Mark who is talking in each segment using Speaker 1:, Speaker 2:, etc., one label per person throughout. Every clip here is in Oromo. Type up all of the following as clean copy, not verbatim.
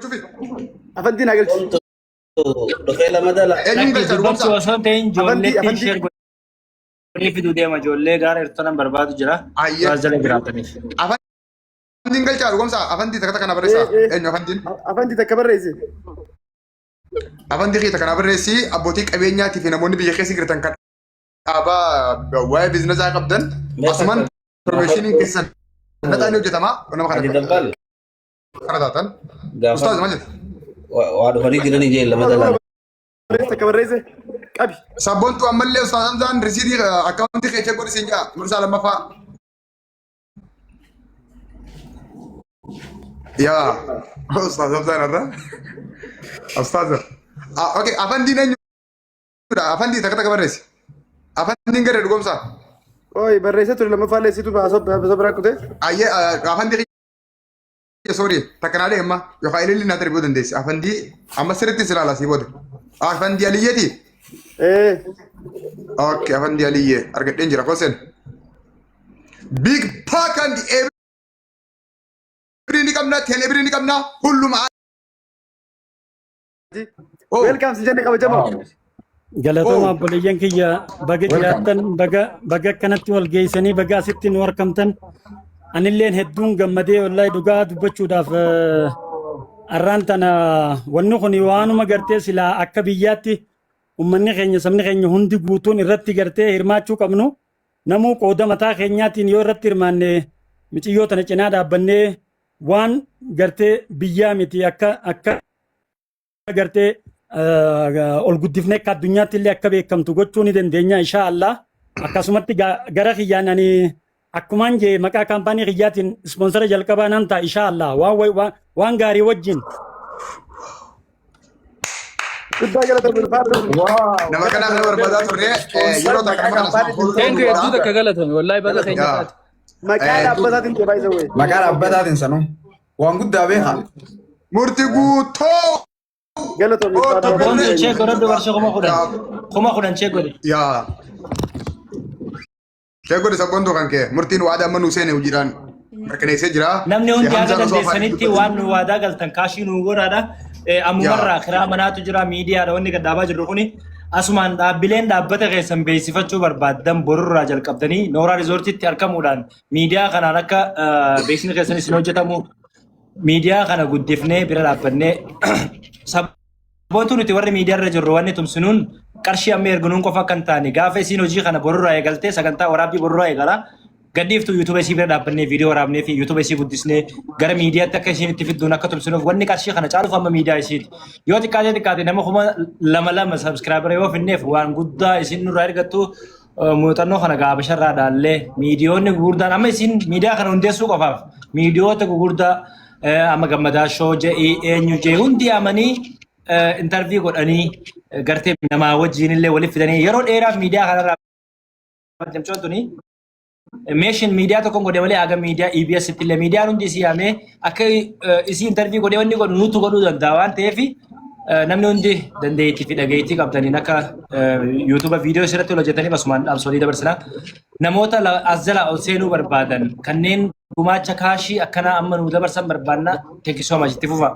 Speaker 1: شوفي
Speaker 2: أفندينا قلت
Speaker 3: دخيل مدلا
Speaker 1: ايش قلت
Speaker 4: Dubbatti
Speaker 1: الومسا
Speaker 4: osoo ta'in
Speaker 2: أفندي
Speaker 4: ijoolleetti
Speaker 2: أفندي
Speaker 4: ishee godhanii fiduu deema. Ijoollee gaara hirtonan barbaadu jira.
Speaker 1: اي
Speaker 4: Waa jala jiraataniif.
Speaker 1: افندين قلت الومسا افندي تكتك انا
Speaker 2: إيه
Speaker 1: بريسا
Speaker 2: إيه
Speaker 1: ايش افندين
Speaker 2: أفندي تكبر رئيسي
Speaker 1: افندي خيتك انا بريسي ابوتيك ابينياتي في نموني بيجي خيسي كرتن كان ابا واي بزنس قبدن اسمان بروميشنين كيسن نتاني وجتما وانا ما
Speaker 3: عدي
Speaker 1: خدت
Speaker 3: دبل
Speaker 1: خدتن استاذ
Speaker 3: قافل
Speaker 1: مجد
Speaker 3: وعد فريق جراني جيل مدلا
Speaker 2: رئيس تكبر رئيسي أبي
Speaker 1: سابونتو عمل لي استاذ حمزان ريسيدي اكونتي خيتك كل سنجا مرسال ما فا يا استاذ حمزان هذا استاذ اوكي افندي نيو افندي تكتك بريسي افندي غير الومسا
Speaker 2: أوي برئيسة لما فعل سيتو بصبر كده
Speaker 1: اي افندي سوري تكنالي اما يخايل لي نادر بودن ديس افندي اما سرتي سلالا سي بود افندي عليتي
Speaker 2: إيه
Speaker 1: اوكي افندي عليه ارجع دنجرا كوسن بيج باك اند ابريني كمنا تيلبريني كمنا كله مع او
Speaker 2: ويلكم سجنك أبو جمال
Speaker 5: Galatoomaa obboleeyyan kiyya baga jiraattan baga kanatti wal geessanii baga asitti nu argamtan anilleen hedduun gammadee wallahi dhugaa dubbachuudhaaf arraan tana wanni kun waanuma gartee silaa akka biyyaatti ummanni keenya sabni keenya hundi guutuun irratti gartee hirmaachuu qabnu namuu qooda mataa keenyaatiin yoo irratti hirmaanne miciyyoo tana cinaa dhaabbannee waan gartee biyyaa miti akka gartee ol guddifnee akka addunyaatti illee akka beekamtu gochuu ni dandeenya insha Allah akkasumatti gara kiyyaan ani akkumaan jee maqaa kaampaanii kiyyaatiin ispoonsara jalqabaa nan ta'a insha Allah waan gaarii wajjin
Speaker 2: كده قلت بالفارق
Speaker 1: نما كان انا بربدا توري يرو
Speaker 4: Thank you. Hedduu takka galatame. Wallahi baga keenya taate.
Speaker 2: مكان أبدا أنت باي زوي
Speaker 6: Maqaan abbaatiin sanuu waan guddaa beekaa.
Speaker 1: مرتي غوتو
Speaker 2: قلت بالفارق
Speaker 4: Boonti ishee godhadhu warshee kuma kudhan. Kuma kudhan ishee godhe.
Speaker 1: يا كيقول سبوندو كان كي مرتين وعدا منو سنه وجيران ركني سجرا
Speaker 4: Namni hundi akka dandeessanitti waan nu waadaa galtan kaashii nu godhaadha. Ammumarraa kiraa manaatu jira miidiyaadha wanni gaddaabaa jirru kuni asumaan dhaabbileen dhaabbata keessan beeksifachuu barbaaddan borurraa jalqabdanii nooraa riizoortiitti argamuudhaan miidiyaa kanaan akka beeksisni keessan isin hojjetamu miidiyaa kana guddifnee bira dhaabbannee sabboontu nuti warri miidiyaarra jirru wanni tumsinuun qarshii amma erginuun qofa kan taane gaafa isin hojii kana borurraa eegaltee sagantaa waraabbii borurraa eegala gaddiiftu yuutuuba isii bira dhaabbannee viidiyoo waraabnee fi yuutuuba isii guddisnee gara miidiyaatti akka isiin itti fidduun akka tumsinuuf wanni qarshii kana caaluuf amma miidiyaa isiiti yoo xiqqaate nama kuma lama sabskiraabara yoo finneef waan guddaa isin nurraa ergattu muuxannoo kana gaabasharraa dhaallee miidiyoonni gurguddaan amma isin miidiyaa kana hundeessuu qofaaf miidiyoota gurguddaa amma gammadaa shoo je'ii eenyu jee hundi amanii intarvii godhanii gartee namaa wajjin illee waliif fidanii yeroo dheeraaf miidiyaa kanarraa jamcootuni meeshin miidiyaa tokkoon godhe malee aga miidiyaa EBS itti illee miidiyaan hundi isii yaamee akka isii intarvii godhee wanni godhu nutu godhuu danda'a waan ta'eef namni hundi dandeettii fi dhageettii qabdaniin akka yuutuuba viidiyoo isirratti hojjetaniif asumaan dhaamsolii dabarsina. Namoota as jala ol seenuu barbaadan kanneen gumaacha kaashii akkanaa amma nu dabarsan barbaanna teekisoo majitti fufa.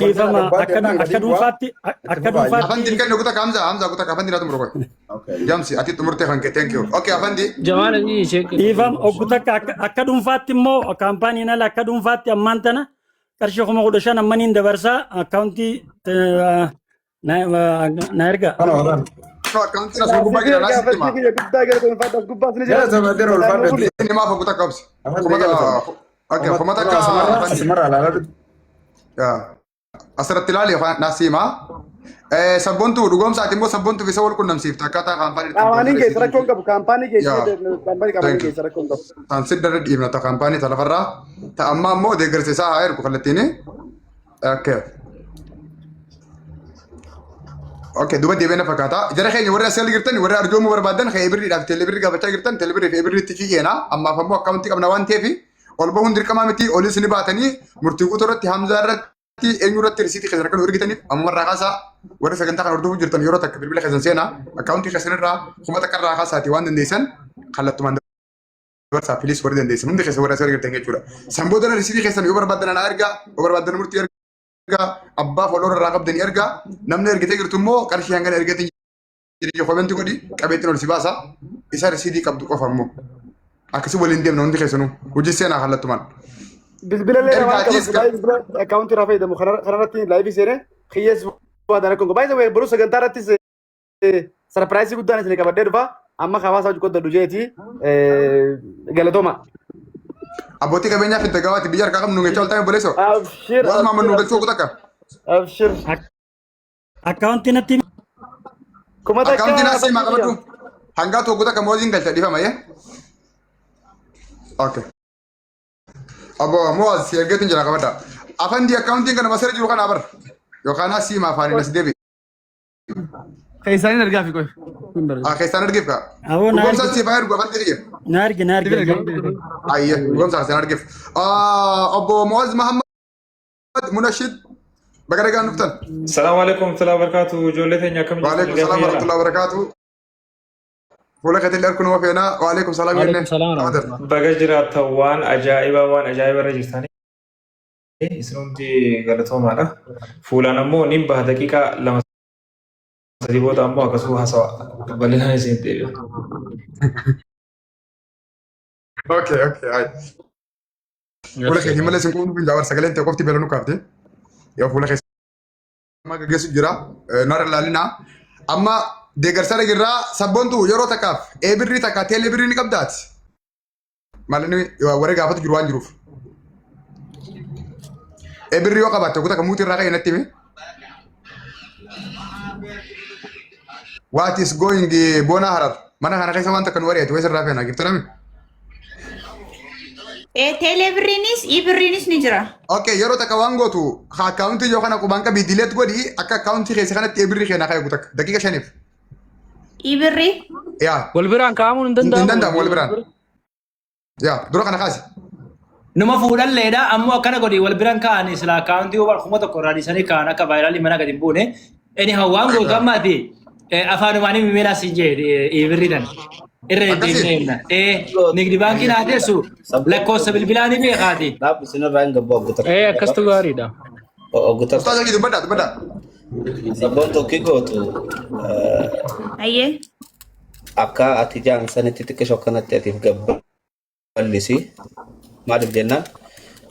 Speaker 5: Dhiifama akka dhuunfaatti
Speaker 1: افندي كان قلت حمزه قلت افندي لا تمرق جامسي اتي تمرتي كان ثانك يو اوكي افندي
Speaker 4: Jamaala ni ishee
Speaker 5: dhiifama oggutaka akka dhuunfaatti immoo kaampaaniin ala akka dhuunfaatti ammaan tana qarshii 15,000 ammaniin dabarsaa akkaawuntii na erga.
Speaker 1: اكونت انا سوق باقي ناس تما
Speaker 2: كده قلت بالفارق قباس نجي
Speaker 6: Jala sama dero ulfaadhu.
Speaker 1: اني ما فوق تكبس اوكي فما تك
Speaker 6: Asmara alaaladhu.
Speaker 1: يا asirratti ilaali afaan naasiima sabbontu dhugoomsaati immoo sabbontu bisa wal qunnamsiifta akkaataa kaampaanii
Speaker 2: كامباني كيس ركون كابو كامباني كيس
Speaker 1: يا.
Speaker 2: كامباني كيس ركون كابو
Speaker 1: tan siddarra dhiibna ta kaampaanii ta lafarraa ta amma ammoo deeggarsiisaa haa ergu kallattiini okay okay duba deebiina fakkaata jara keenya warri asii girtan warri arjoomuu barbaadan kee ibirriidhaaf teelebirrii gaafachaa girtan teelebirrii fi ibirriitti fiigeena ammaaf ammoo akkaawuntii qabna waan ta'eef ol bahuun dirqamaa miti olis ni baatanii murtii guutuu irratti hamzaa irratti eenyu irratti risiitii keessan akka nu ergitaniif amma irraa kaasaa warri sagantaa kana hordofuu jirtan yeroo takka bilbila keessan seenaa akkaawuntii keessan irraa kuma takka irraa kaasaati waan dandeessan kallattumaan WhatsApp please warri dandeessan hundi keessa warra sirrii gartan jechuudha. Sanboodana risiidii keessan yoo barbaadan ana ergaa yoo barbaadan murtii ergaa abbaa follower irraa qabdanii ergaa namni ergatee jirtu immoo qarshii hangana ergatee jireenya koomenti godhi qabeettiin ol si baasa isa risiidii qabdu qofa immoo akkasii waliin deemna hundi keessanuu hojii seenaa kallattumaan.
Speaker 2: Bilbila illee waan qabu akkaawuntii irraa fayyadamu kanarratti laayivii seenee xiyyeessu waan dhala kongo baay'ee boruu sagantaa irrattis sarpiraayisii guddaan isin qabadhee dhufa amma hawaasa hojii qoodda dhujeeti galatooma.
Speaker 1: Abbootii qabeenyaa fi dagawaati biyya harkaa qabnu ngeecha oltaa boleessoo.
Speaker 2: Abshir.
Speaker 1: Waan maamman nu galchuu kutakka.
Speaker 2: Abshir.
Speaker 5: Akkaawuntii natti
Speaker 2: Kuma takka.
Speaker 1: Akkaawuntiin asii maa qabadhu hangaa tokko takka mooziin galcha dhifama yee. Okay. Abo moaz si ergeetiin jira qabadha. Afandi akkaawuntiin kana masara jiru kana abar. Yookaan asii maa afaanii nas deebi.
Speaker 2: Keessaniin argaa fi qoy.
Speaker 1: Keessaan argeef kaa.
Speaker 5: Awoo na
Speaker 1: Gomsa si fayyaa dhugaa fanti dhiyee.
Speaker 5: na arge.
Speaker 1: Ayye gomsa keessaan argeef. Obbo Moaz Mahammad Munashid bagara gaan dhuftan.
Speaker 7: السلام عليكم ورحمة الله وبركاته جولتين يا كم
Speaker 1: وعليكم السلام ورحمة الله وبركاته. فولا كتير أركون وفينا وعليكم السلام
Speaker 4: وعليكم السلام ورحمة الله.
Speaker 7: بجرا توان أجائبا وان أجائبا رجستاني اسمهم دي غلطهم هذا فولا نمو نبه دقيقة لما سديبو دامو كسوها سوا بلنا يزين تيجي
Speaker 1: اوكي هاي. فولا كتير ملا سنكون بنجاور سكالين تقفتي بلونو كافتي. يا فولا كتير ما كجس جرا نار لالنا أما deeggarsa irraa sabboontu yeroo takkaaf eebirrii takka teelebirrii ni qabdaati. Maalini warri gaafatu jiru waan jiruuf. Eebirrii yoo qabaatte kutaa kan muutii irraa ka'e natti hime. What is going bona harar mana kana keessa waan takka nu wari'atu wees irraa feena giftu nami.
Speaker 8: Teelebirriinis ibirriinis ni jira.
Speaker 1: Okay yeroo takka waan gootu akkaawuntii yoo kana qubaan qabii dileet godhi akka akkaawuntii keessa kanatti eebirrii keenyaa ka'e kutaa daqiiqa shaniif.
Speaker 8: Ibirri.
Speaker 1: Yaa.
Speaker 9: Walbiraan kaa'amuun hin danda'amu.
Speaker 1: Hin danda'amu walbiraan. Yaa dura kana kaasi.
Speaker 4: Numa fuudhalleedha ammoo akkana godhi wal biraan kaa'anii sila akkaawuntii wal kuma tokko irraa dhiisanii kaa'an akka vaayiraalii mana gadi hin buune. Inni hawaan gootu ammaati afaanumaan himimeenaa siin jee ibirriidhaan. Irra deddeebinee himna. Nigdi baankiin haa teessu lakkoofsa bilbilaa ni beekaati.
Speaker 3: Dhaabbi sinirraa hin gabbu oggutar.
Speaker 9: Akkastu gaariidha.
Speaker 3: Oggutar.
Speaker 1: Ustaaza gitu dubbadhaa.
Speaker 3: Sabboon tokki gootu
Speaker 8: Ayyee.
Speaker 3: akka ati jaan sanitti xiqqisho akkanatti atiif gabbu bal'isi. Maaliif jennaan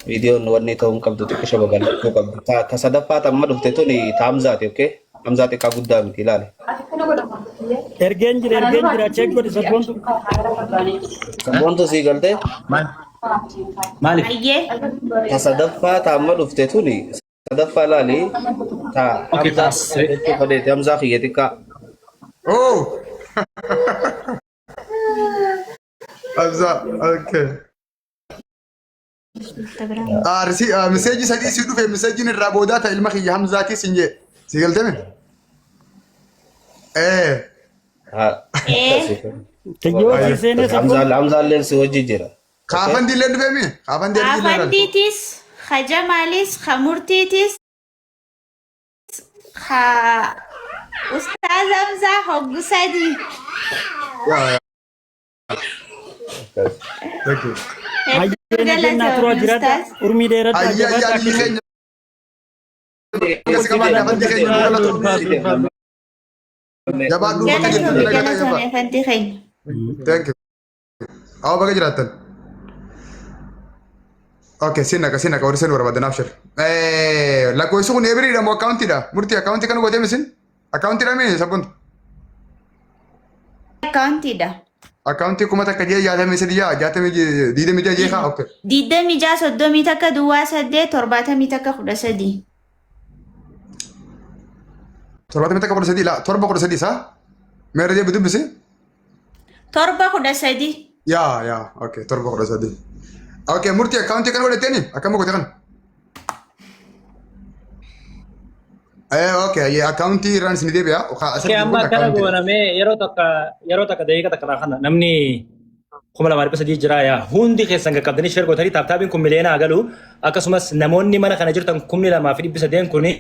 Speaker 3: viidiyoon wanni ta'uu hin qabdu xiqqisho babal'achuu qabdu. Ka sadaffaa amma dhufte tuni taamzaati okkee? Hamzaati kaa guddaa miti ilaali.
Speaker 5: Ergeen jira check godhi sabboontu.
Speaker 3: Sabboontu sii galtee?
Speaker 4: Maaliif?
Speaker 8: Ayyee.
Speaker 3: Ka sadaffaa amma dhufte tuni sadaffaa ilaali. Ta Hamzaa jechuu fadheeti Hamzaa kiyya xiqqaa.
Speaker 1: Oh. Hamza, okay. Miseeji sadii si dhufe miseejiin irraa boodaa ta'e ilma kiyya Hamzaatii sin jee. Si galtame?
Speaker 5: Kiyyoo seenee sabboon.
Speaker 3: Hamzaalleen si hojii jira.
Speaker 1: Kaafan dillee dhufe mi? Kaafan dillee dhufe.
Speaker 8: Afandiitis, Hajamaalis, Hamurtiitis, Ustaaz Hamzaa Hoggusadii.
Speaker 1: Thank you.
Speaker 5: Hayyee nageenyaa turaa jiraata. Urmii dheeratti
Speaker 1: Ayya
Speaker 5: ajabaa
Speaker 1: ayya keenya. Kasi kamaan kaafan di keenya galatoomne. Jabaan dhuunfata jirtu nagaa jabaa.
Speaker 8: Galatoomi afantii keenya.
Speaker 1: Thank you. Awa baga jiraattan. Okay, sinna ka warri senu barbaadan abshir. Lakkoofsi kun eebiriidha moo akkaawuntiidha? Murtii akkaawuntii kana gootee misin? Akkaawuntiidha mee sabboontu?
Speaker 8: Akkaawuntiidha.
Speaker 1: Akkaawuntii kuma takka jee 63 26 jee haa okay.
Speaker 8: 26 30 takka duwwaa 8 70 takka 13.
Speaker 1: 70 takka 13 la torba 13 saa? Meera jee bidubbisi?
Speaker 8: Torba 13.
Speaker 1: Yaa okay torba 13. Okay murtii akkaawuntii kana godhatteeni akkama goote kana? Okay akkaawuntii irraan isin deebi'a.
Speaker 4: Kee amma akkana goonamee yeroo takka daqiiqa takka kana namni 2023 jira yaa hundi keessan qaqqabdanii sheer gootanii taaptaabiin kun miliyeenaa galu akkasumas namoonni mana kana jirtan 2,300 kuni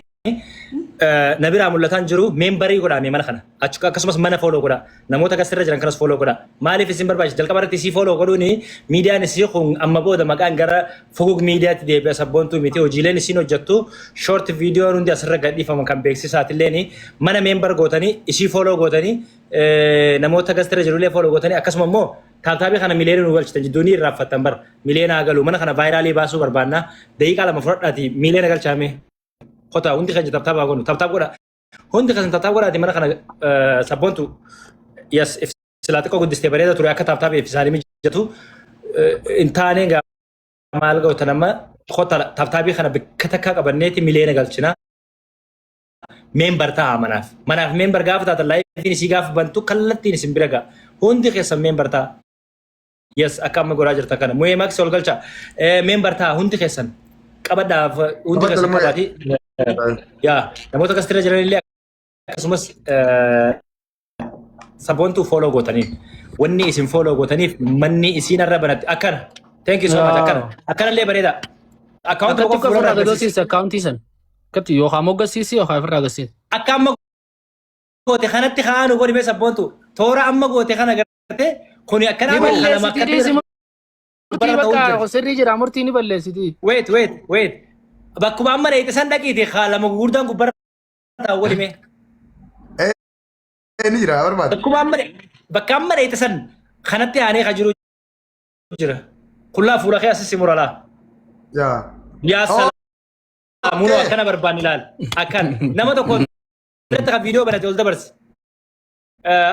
Speaker 4: Nabira mul'atan jiru membarii godhaame mana kana akkasumas mana follow godha namoota gasirra jiran kanas follow godha maaliif isin barbaachisa jalqaba irratti si follow godhuuni miidiyaan isii kun amma booda maqaan gara fogog miidiyaatti deebi'a sabboontuu miti hojiileen isin hojjettu short viidiyoon hundi asirra gadhiifaman kan beeksisaatiilleeni mana membar gootanii isii follow gootanii namoota gasirra jirullee follow gootanii akkasuma immoo taabtaabii kana miliyoona nu galchitan jidduunii irraaffattan bar miliyoona galu mana kana vaayiraalii baasuu barbaanna daqiiqaa lama fudhadhaati miliyoona galchaame kota hundi kan taptaba gonu taptab goda hundi kan taptab goda di mana kana sabontu yes if silati ko gudiste bareda turi akka taptab if salimi jatu intane ga mal go tanama kota taptabi kana bikataka qabaneti milena galchina member ta manaf member gafta ta live ni si gaf bantu kallatti ni simbiraga hundi khesa member ta yes akka ma gora jirta kana moye max sol galcha member ta hundi khesan qabada hundi khesan qabati ya namoota kasirra jiranillee akkasumas sabontu follow gootaniif wanni isin follow gootaniif manni isin irra banatti akkana thank you so much akkana illee bareeda account
Speaker 9: Akkatti akka ofirraa agarsiisa akkaawuntii san. Akkatti yookaan moggaasiisi yookaan ofirraa agarsiisa.
Speaker 4: akka amma goote kanatti kaanu godhime sabontu toora amma goote kana gartee kuni akkana
Speaker 9: Ni
Speaker 4: amma lama
Speaker 9: balleessitii
Speaker 4: akkatti
Speaker 9: murtii bakka sirrii jira murtii ni balleessitii.
Speaker 4: wait bakkuma amma reete san dhaqiiti lama gurguddaan gubbara godhime
Speaker 1: Ni jira barbaada.
Speaker 4: bakka amma reete san kanatti aanee ka jiru jira kullaa fuula kee asisi muralaa
Speaker 1: Yaa.
Speaker 4: yaa salaam munoo akkana barbaan ilaal akkan nama tokko irratti ka viidiyoo banate ol dabarsi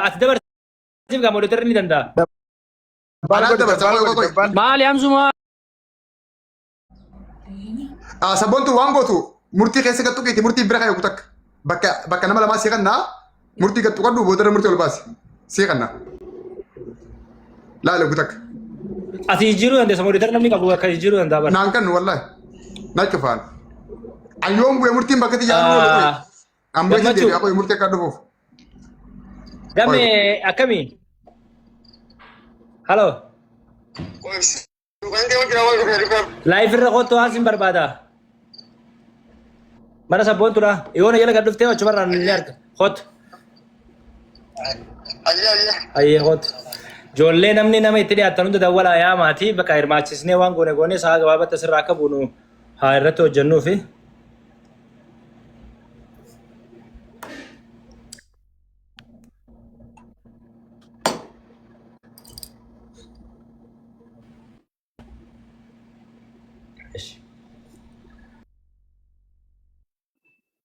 Speaker 4: ati dabarsiif gaa moodeetarri ni danda'a
Speaker 1: Anaan dabarsa maal godhu?
Speaker 9: Maali hamsumaa?
Speaker 1: Sabboontu waan gootu murtii keessa gattu keeti murtii bira kan takka bakka nama lamaa seeqannaa murtii gattu qaddu boodara murtii ol baasi seeqannaa laala takka
Speaker 4: ati jijjiiruu dandeessa moodeetarri namni qabu akka jijjiiruu danda'a bara
Speaker 1: naan kan wallahi na cufaan ayyoon bu'ee murtiin bakka tijaaruu oolu bu'e amma itti deebi'aa qoy murtii akka dhufuuf
Speaker 4: game akkamii halo live irra kottu haasin barbaada mana sabboontuudha yoona jala gad dhuftee achumarraan ni arga kottu ayyee kottu ijoollee namni nama itti dhiyaatan hunda dawwalaa yaa maatii bakka hirmaachisnee waan goone sa'a gabaabatti asirraa akka buunu haa irratti hojjennuufi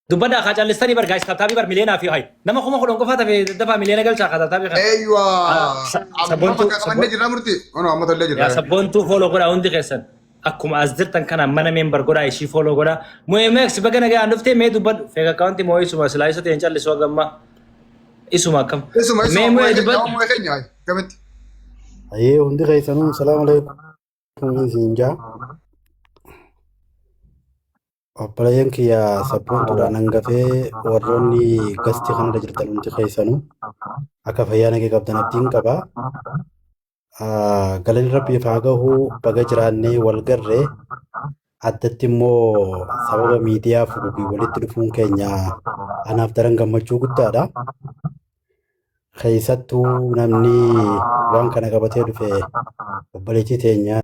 Speaker 4: dubbada ka callistanii bar guys taabtaabii bar miliyoonaa fi hay nama kuma kudhan qofaa tafe dafa miliyoona galchaa ka taabtaabii kana
Speaker 1: eeywa
Speaker 4: sabboontu
Speaker 1: amma qabannee jirra murtii ono amma tollee
Speaker 4: yaa
Speaker 1: jirra
Speaker 4: sabboontuu follow godhaa hundi keessan akkuma as jirtan kana mana member godhaa ishii follow godhaa mu'emex baga nagaan dhuftee mee dubbadhu feek akkaawunti moo isuma silaa isa ta'een callisuu agamma isuma akkam
Speaker 1: isuma
Speaker 4: mee mu'ee dubbadhu
Speaker 1: mu'ee keenya gamitti
Speaker 2: Ayyee hundi keessanuu salaamu alaikum siinjaa. Obboleeyyan kiyya sabboontuudhaan hangafee warroonni gasti kanarra jirtan hundi keessanuu akka fayyaa nagee qabdan abdiin qaba. Galanni rabbiif haa gahu baga jiraannee wal garree addatti immoo sababa miidiyaa fuudhii walitti dhufuun keenya anaaf daran gammachuu guddaadha. Keessattuu namni waan kana qabatee dhufe obboleettii teenya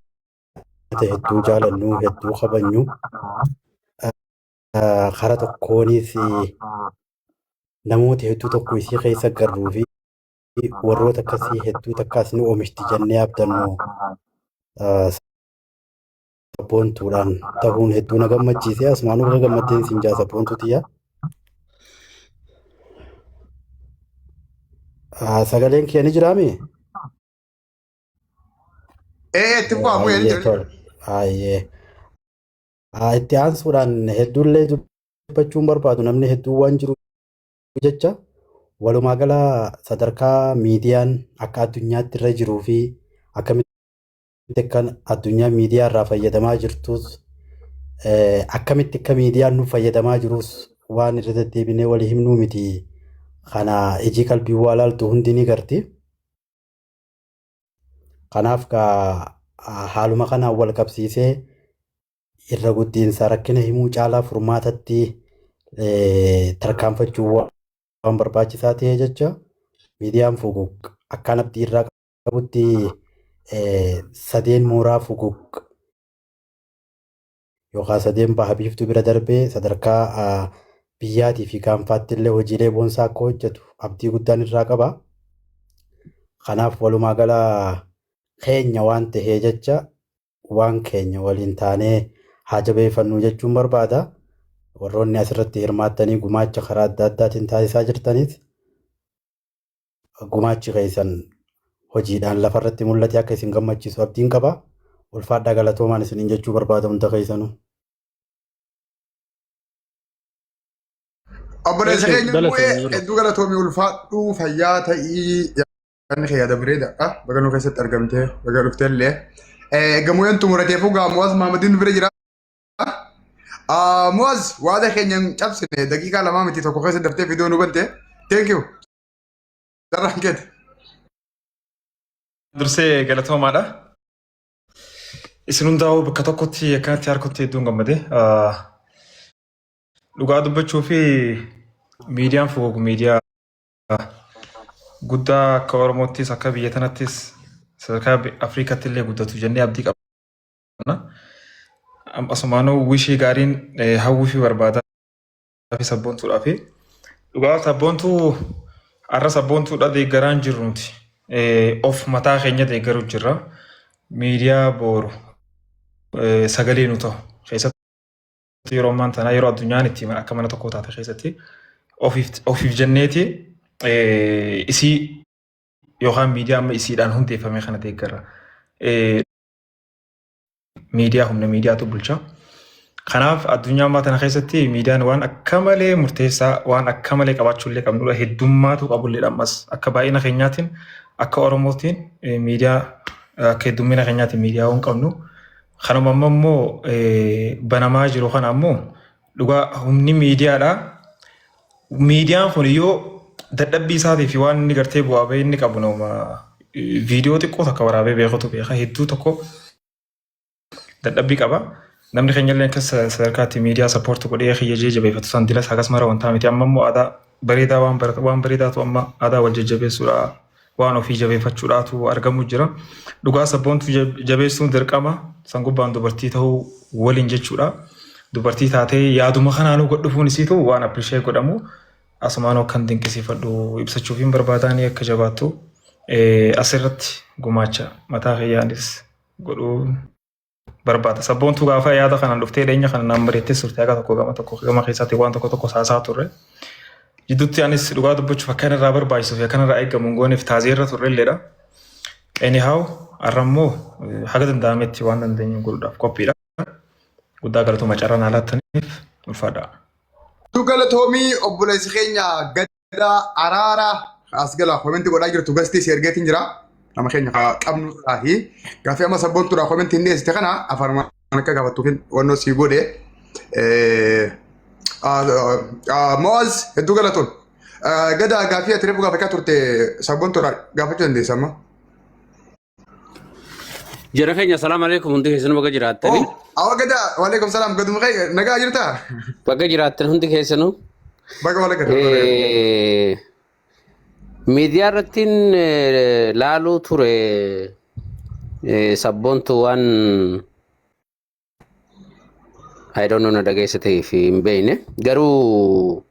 Speaker 2: hedduu jaalannu hedduu kabajnu. Karaa tokkoonis namoota hedduu tokko isii keessa garruu fi warroota akkasii hedduu takkaas ni oomishti jennee abdannu sabboontuudhaan ta'uun hedduu na gammachiise asumaan akka gammaddeen siin jaa sabboontuutiyya. Sagaleen kee ni jiraame?
Speaker 1: itti bu'aa mu'ee ni jira
Speaker 2: Ayyee. Itti aansuudhaan hedduullee dubbachuun barbaadu namni hedduu waan jiru jecha walumaa gala sadarkaa miidiyaan akka addunyaatti irra jiruu fi akkamitti akka addunyaa miidiyaa irraa fayyadamaa jirtus akkamitti akka miidiyaan nu fayyadamaa jirus waan irra deddeebinee walii himnuu miti. Kana iji qalbii waa laaltu hundi ni garti. Kanaaf haaluma kanaan wal qabsiisee irra guddiinsa rakkina himuu caalaa furmaatatti
Speaker 10: tarkaanfachuu waan barbaachisaa ta'ee jecha miidiyaan Fuguug akkaan abdii irraa qabutti sadeen mooraa Fuguug yookaan sadeen baha biiftuu bira darbee sadarkaa biyyaatii fi gaanfaatti illee hojiilee boonsaa akka hojjetu abdii guddaan irraa qaba. Kanaaf walumaa gala keenya waan tahee jecha waan keenya waliin taanee haa jabeeffannuu jechuun barbaada. Warroonni asirratti hirmaattanii gumaacha karaa adda addaatiin taasisaa jirtanis gumaachi keessan hojiidhaan lafarratti mul'ate akka isin gammachiisu abdiin qaba. Ulfaadhaa galatoomaan isiniin jechuu barbaada hunda keessanuu.
Speaker 1: Obboleessa keenya bu'ee hedduu galatoomii ulfaadhuu fayyaa ta'ii kan kee yaada bareedaadha. Baga nu keessatti argamtee baga dhuftee illee. Gamoon xumurateefuu Mu'aaz Maamadiin bira jira. Mu'aaz waada keenya hin cabsine daqiiqaa lamaa miti tokko keessa daftee viidiyoo nu bante. Thank you. Darraan keeti.
Speaker 7: Dursee galatoomaadha. Isin hundaa'uu bakka tokkotti akkanatti harkutti hedduun gammade. Dhugaa dubbachuu fi miidiyaan Fuguug miidiyaa guddaa akka Oromoottis akka biyya tanattis sadarkaa Afrikaatti illee guddatu jennee abdii qabna. Asumaanuu wishii gaariin hawwii fi barbaadaa fi sabboontuudhaa fi dhugaa sabboontuu har'a sabboontuudha deeggaraan jirru nuti. Of mataa keenya deeggaruu jirra. Miidiyaa booru sagalee nu ta'u keessatti yeroo ammaan tanaa yeroo addunyaan itti akka mana tokko taate keessatti ofiif jenneeti isii yookaan miidiyaa amma isiidhaan hundeeffame kana deeggarra. Miidiyaa humna miidiyaatu bulcha. Kanaaf addunyaa ammaa tana keessatti miidiyaan waan akka malee murteessaa waan akka malee qabaachuu illee qabnudha. Heddummaatu qabullee ammas akka baay'ina keenyaatiin akka Oromootiin miidiyaa akka heddummina keenyaatiin miidiyaa waan qabnu. Kanuma ammoo banamaa jiru kana ammoo dhugaa humni miidiyaadha. Miidiyaan kun yoo dadhabbii isaatii fi waan inni gartee bu'aa bahii inni qabu nama viidiyoo xiqqoo takka waraabee beekutu beeka hedduu tokko dadhabbii qaba. Namni keenya illee akka sadarkaatti miidiyaa sappoortii godhee kiyyajee jabeeffatu san dilas akkasuma wantaa miti. Amma immoo aadaa bareedaa waan bareedaatu amma aadaa wal jajjabeessuudha waan ofii jabeeffachuudhaatu argamu jira. Dhugaa sabboontuu jabeessuun dirqama san gubbaan dubartii ta'uu waliin jechuudha. Dubartii taatee yaaduma kanaanuu godhufuun isiitu waan appilishee godhamu asumaanoo kan dinqisiifadhu ibsachuuf hin barbaadanii akka jabaattu asirratti gumaacha mataa keeyyaanis godhuu barbaada. Sabboontuu gaafa yaada kanaan dhuftee dhiyeenya kana naan bareettee turte akka tokko gama keessatti waan tokko haasaa turre. Jidduutti anis dhugaa dubbachuuf akka irraa barbaachisuu fi akka irraa eegamu gooneef taazeerra turre illeedha. Anyhow har'ammoo haga danda'ametti waan dandeenyu godhuudhaaf qophiidha. Guddaa galatooma carraan haalattaniif ulfaadha.
Speaker 1: Galatoomii obboleessi keenya Gadaa Araaraa as gala koomenti godhaa jirtu gastii si ergeetiin jira. Nama keenya qabnuudhaafi gaaffii amma sabboontuudhaa koomenti hin dhiyeessite kana afaan akka gaafattuuf wannoo si godhe. Mu'aaz hedduu galatoon. Gadaa gaaffii ati reefu gaafachaa turte sabboontuudhaa gaafachuu dandeessa amma.
Speaker 9: Jara keenya salaam alaikum hundi keessanuu baga jiraattanii.
Speaker 1: Awa Gadaa waalaikum salaam gaduma kee nagaa jirtaa?
Speaker 9: Baga jiraattan hundi keessanuu.
Speaker 1: Baga waalaikum.
Speaker 9: Miidiyaa irrattiin laaluu ture sabboontuu waan I don't know na dhageessa ta'ee fi hin beekne garuu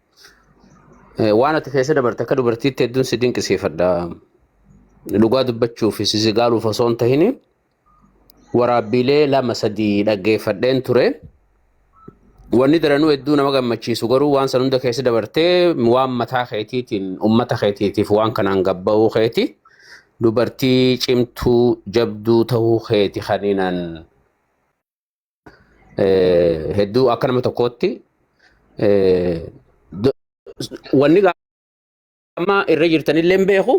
Speaker 9: waan ati keessa dabarte akka dubartiitti hedduun si dinqisiifadha. Dhugaa dubbachuuf si gaaluuf osoo hin tahin waraabbiilee 2-3 dhaggeeffadheen ture. Wanni daranuu hedduu nama gammachiisu garuu waan san hunda keessa dabartee waan mataa keetiitiin uummata keetiitiif waan kanaan gabba'uu keeti dubartii cimtuu jabduu ta'uu keeti kaniinaan hedduu akka nama tokkootti wanni amma irra jirtanillee hin beeku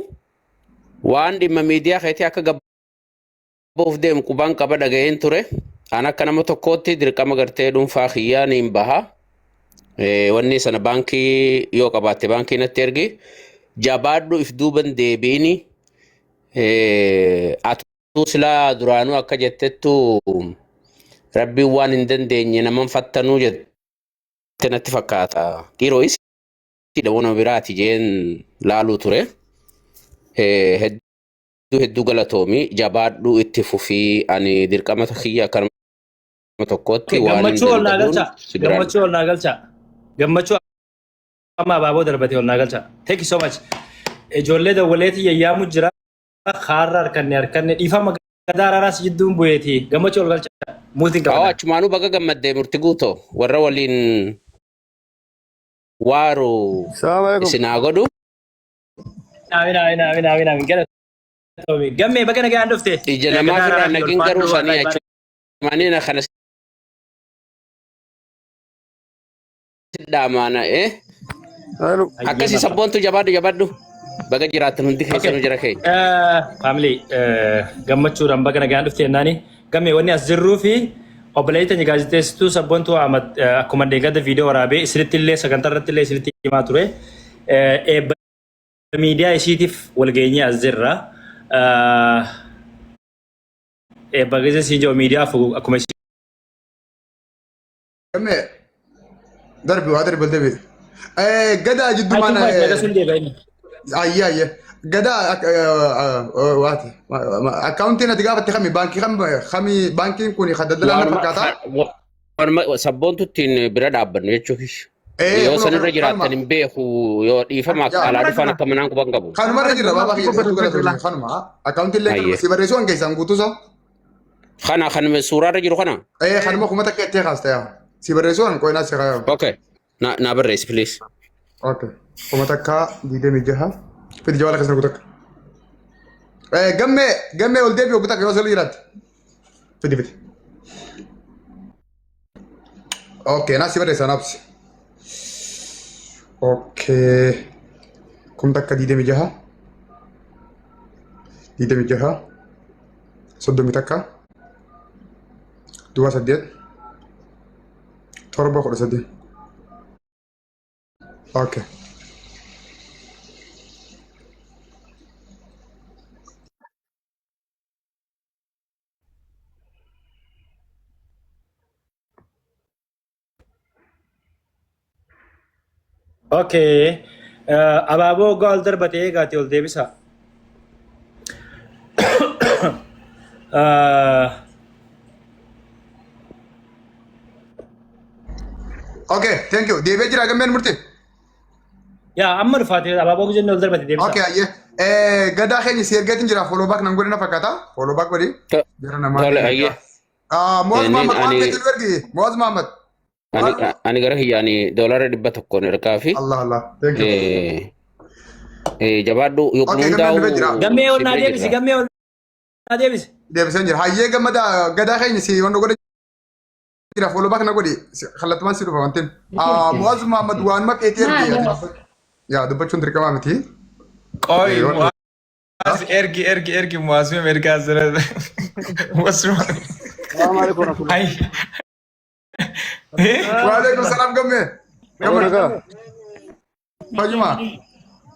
Speaker 9: waan dhimma miidiyaa keetii akka gabba'uuf deemu qubaan qaba dhaga'een ture. An akka nama tokkootti dirqama gartee dhuunfaa kiyyaa niin baha. Wanni sana baankii yoo qabaatte baankii natti ergi jabaadhu if duuban deebiini atuu silaa duraanuu akka jettettu rabbiin waan hin dandeenye naman fattanuu natti fakkaata. Dhiiroonis dhabuuna biraati jeen laaluu ture. Hedduu galatoomii jabaadhuu itti fufii ani dirqama kiyya akkanuma tokkotti waan hin
Speaker 4: gammachuu ol naa galcha. Gammachuu amma abaaboo darbatee ol naa galcha. Thank you so much. Ijoollee dawwaleetii yayyaamu jira. Kaarra harkanne dhiifama gadaaraas jidduun bu'eeti. Gammachuu ol galcha. Muuziin qabata.
Speaker 9: Achumaanuu baga gammaddee murti guutoo warra waliin waaru isinaa godhu.
Speaker 4: Amiin. Gammee baga nagaan dhufte.
Speaker 9: Ija namaa firraa nagin garuu sanii achumaanii na kana dhaamaana akkasii sabboontu jabaadhu. Baga jiraatan hundi keessanuu jira kee.
Speaker 4: Family gammachuudhaan baga nagaan dhufte jennaani. Gammee wanni as jirruu fi obboleeyyiin keenya gaazexeessituu sabboontuu akkuma deeggarda viidiyoo waraabee isinitti illee sagantaa irratti illee isinitti himaa ture. Miidiyaa isiitiif walgeenyee as jirra. Bagajja siin jiru miidiyaaf akkuma ishee.
Speaker 1: Gammee waa darbi deebi. Gadaa jidduu maana. Ayye. Gadaa waati. Akkaawuntiin ati gaafatti baankiin kun daldalaa na fakkaata.
Speaker 9: Sabboontu ittiin bira dhaabbannu jechuufi. Yoo sanirra jiraatan hin beeku yoo dhiifama alaa dhufan akka manaan quban qabu.
Speaker 1: Kanumarra jirra baabaa keessatti galatoomii kanuma. Akkaawuntiin illee si barreessuu an keessaan guutuusa.
Speaker 9: Kanuma suuraarra jiru kana.
Speaker 1: Kanuma kuma takka itti kaastee si barreessuu an qoyinaa si kaayoo.
Speaker 9: Okay. Na barreessi please.
Speaker 1: Okay. Kuma takka 26. Fidi jawala keessan guutakka. Gammee ol deebi'u guutakka yoo sirrii jiraatti. Fidi. Okay, naa si barreessa naafsi. Okay. Kum takka 26. 30 takka. 28. 7 Okay.
Speaker 4: Okay. Abaaboo gaal darbatee eegaati ol deebisa.
Speaker 1: Okay, thank you. Deebi'ee jira gammeen murtii.
Speaker 4: Yaa amma dhufaatee abaaboo jennee ol darbate deebisa.
Speaker 1: Okay, ayyee. Gadaa keenya si ergeetiin jira follow back nan godhina fakkaata. Follow back godhi. Jira namaa.
Speaker 9: Tole ayyee.
Speaker 1: Moaz Muhammad waan beektu ergi. Moaz Muhammad.
Speaker 9: Ani gara hiyyaanii doolaara 100 ergaa fi.
Speaker 1: Allah. Thank you.
Speaker 9: Jabaadhu yookiin hundaa'u.
Speaker 4: Gammee ol naa deebisi.
Speaker 1: Deebiseen jira. Hayyee gadaa keenya si wanta godhe jira follow back na godhi. Kallattumaan si dhufa wantin. Moaz Muhammad waan maqeetii ergi. Yaa dubbachuun dirqamaa miti.
Speaker 7: Qoy Muaz ergi Muaz ergaa jira. Hai.
Speaker 1: Waalaikumsalam gammee. Fajuma.